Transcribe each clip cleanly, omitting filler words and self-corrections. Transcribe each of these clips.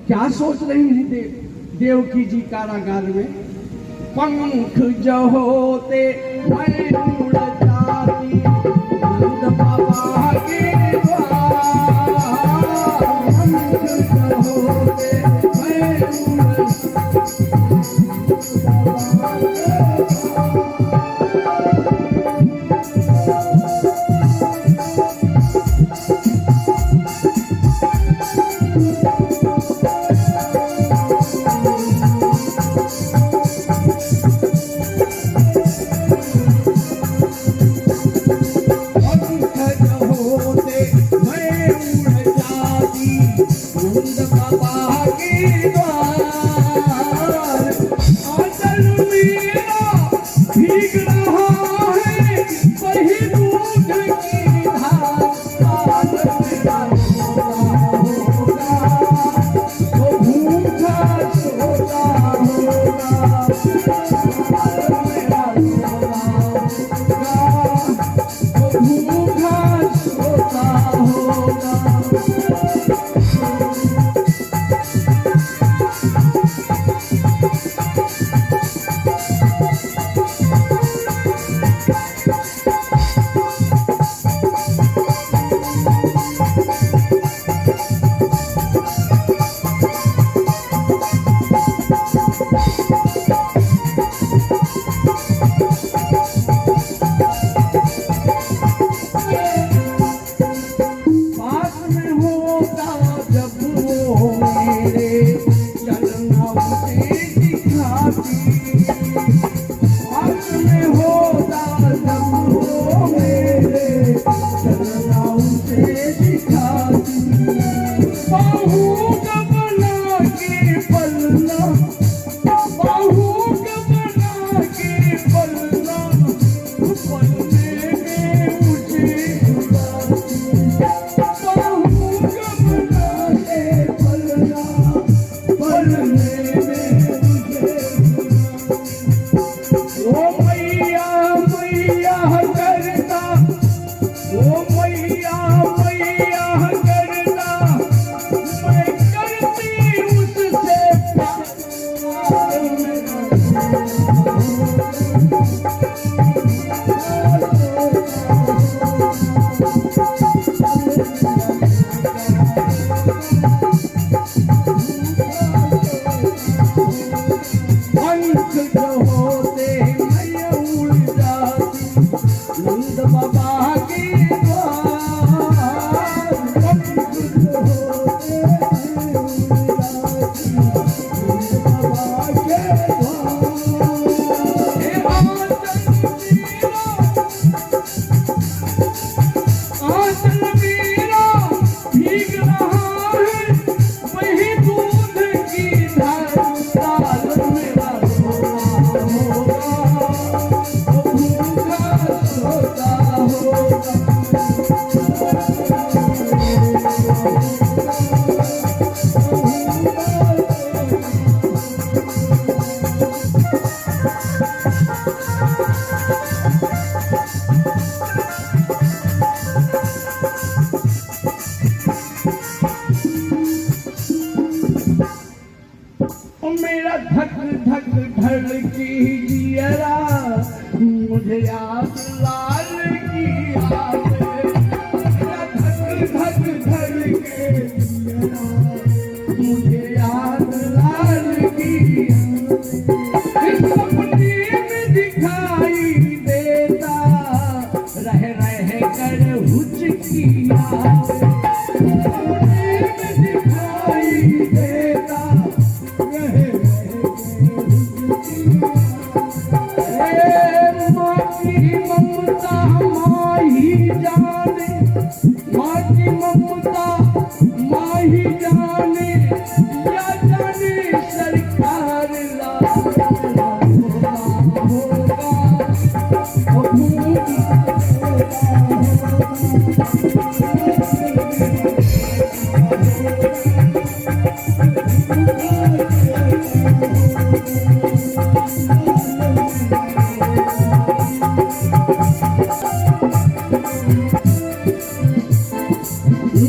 क्या सोच रही थी देवकी जी कारागार में? पंख जो होते मैं उड़ जाती नंद बाबा के द्वार। पंख जो होते मैं उड़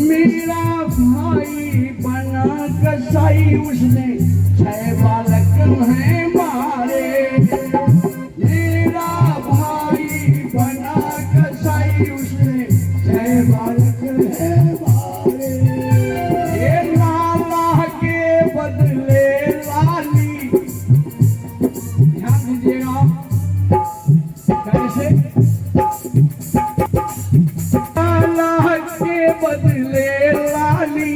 मेरा भाई बना कसाई कसाई उसने 6 बालक हैं मारे। मेरा भाई बना कसाई उसने 6 बालक हैं मारे। ये लाला के बदले लाली, ध्यान दीजिएगा कैसे, लाला के बदले लाली।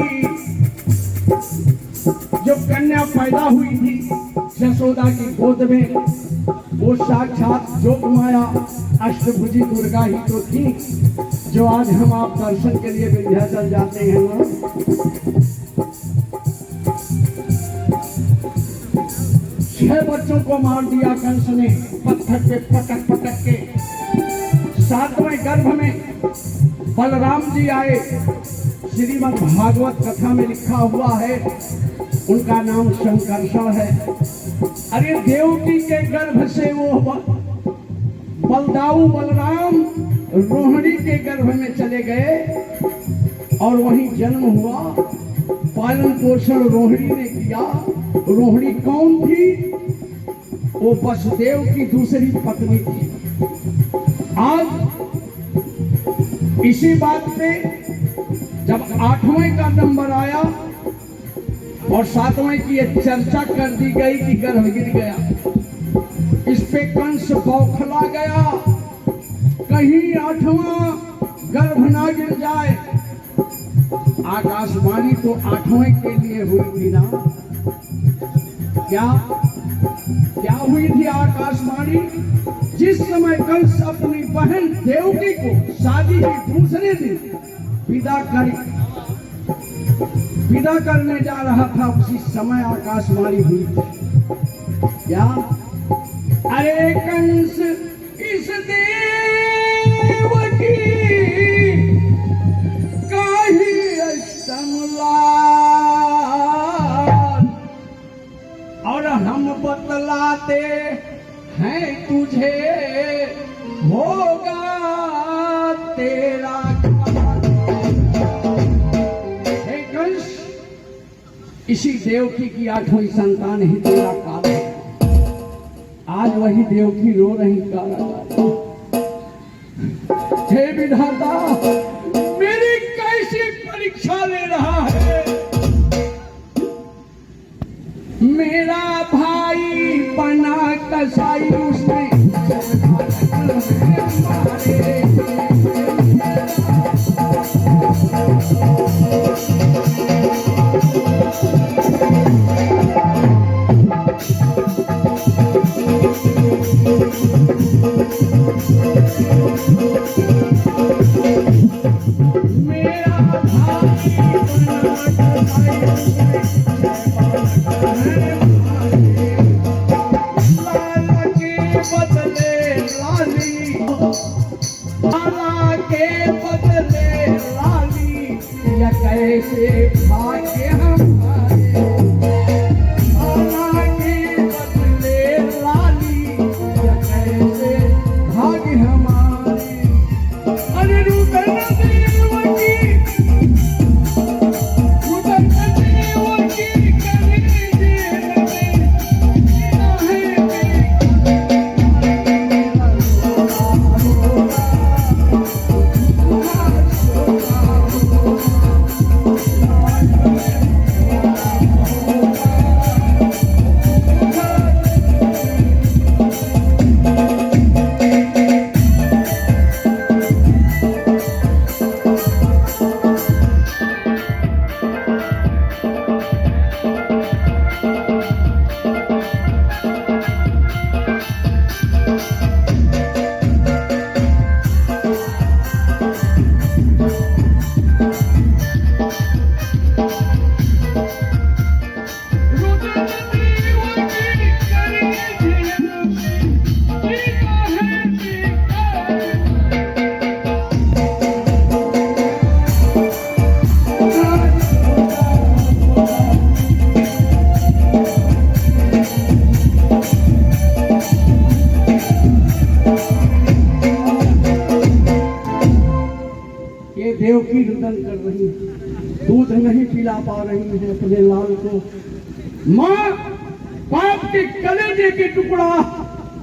जो कन्या पैदा हुई थी यशोदा की गोद में, वो साक्षात जोग माया अष्टभुजी दुर्गा ही तो थी, जो आज हम आप दर्शन के लिए विंध्याचल जाते हैं ना। 6 बच्चों को मार दिया कंस ने पत्थर पे पटक पटक के। 7वें गर्भ में बलराम जी आए। श्रीमद् भागवत कथा में लिखा हुआ है, उनका नाम शंकरषण है। अरे देवकी के गर्भ से वो बलदाऊ बलराम रोहिणी के गर्भ में चले गए और वहीं जन्म हुआ। पालन पोषण रोहिणी ने किया। रोहिणी कौन थी? वो वसुदेव की दूसरी पत्नी थी। आज इसी बात पे जब 8वें का नंबर आया और 7वें की चर्चा कर दी गई कि गर्भ गिर गया, इस पे कंस बौखला गया, कहीं 8वां गर्भ ना गिर जाए। आकाशवाणी तो 8वें के लिए हुई थी ना। क्या क्या हुई थी आकाशवाणी? जिस समय कंस अपनी बहन देवकी को शादी के दूसरे दिन विदा करने जा रहा था, उसी समय आकाशवाणी हुई थी। क्या? अरे कंस इस देव की काही अष्टमलान, और हम बतलाते हैं तुझे होगा तेरा। हे कंस, इसी देवकी की 8वीं संतान ही तेरा काल है। आज वही देवकी रो रही कारागार। हे विधाता, मेरी कैसी परीक्षा ले रहा है? मेरा भाई बना कसाई उसने मारे। कैसे भाग्य हमारे, लाला के बदले लाली, कैसे भाग्य हमारे। अरे रुदन देवकी देवकी रुदन कर रही, दूध नहीं पी मिला पा रही हैं अपने लाल को। माँ बाप के कलेजे के टुकड़ा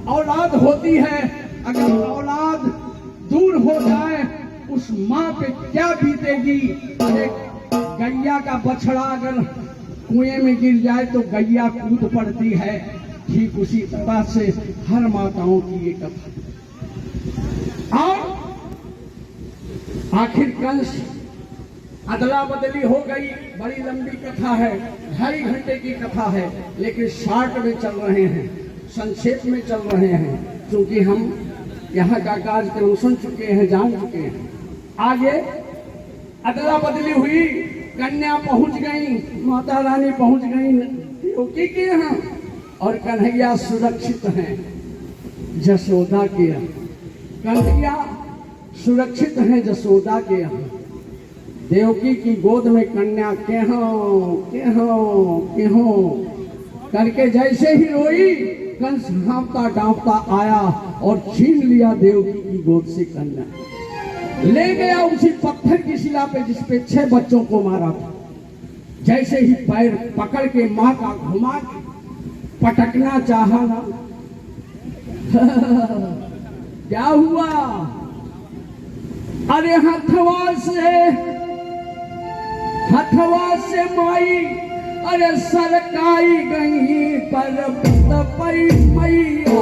औलाद होती है, अगर औलाद दूर हो जाए उस माँ पे क्या बीतेगी। एक गैया का बछड़ा अगर कुएं में गिर जाए तो गैया कूद पड़ती है, ठीक उसी तरह से हर माताओं की ये कथा। और आखिर कंस अदला बदली हो गई। बड़ी लंबी कथा है, 2.5 घंटे की कथा है, लेकिन शॉर्ट में चल रहे हैं, संक्षेप में चल रहे हैं, क्योंकि हम यहाँ का कार्यक्रम सुन चुके हैं, जान चुके हैं। आगे अदला बदली हुई, कन्या पहुंच गई, माता रानी पहुंच गई देवकी के यहाँ, और कन्हैया सुरक्षित हैं जसोदा के यहाँ। कन्हैया सुरक्षित हैं जसोदा के यहाँ। देवकी की गोद में कन्या केहों करके जैसे ही रोई, कंस हाँफता डांपता आया और छीन लिया देवकी की गोद से कन्या, ले गया उसी पत्थर की शिला पे जिस पे 6 बच्चों को मारा था। जैसे ही पैर पकड़ के माँ का घुमा के पटकना चाहा ना क्या हुआ? अरे हथवा से माई अरे सरकाई गई पर मैया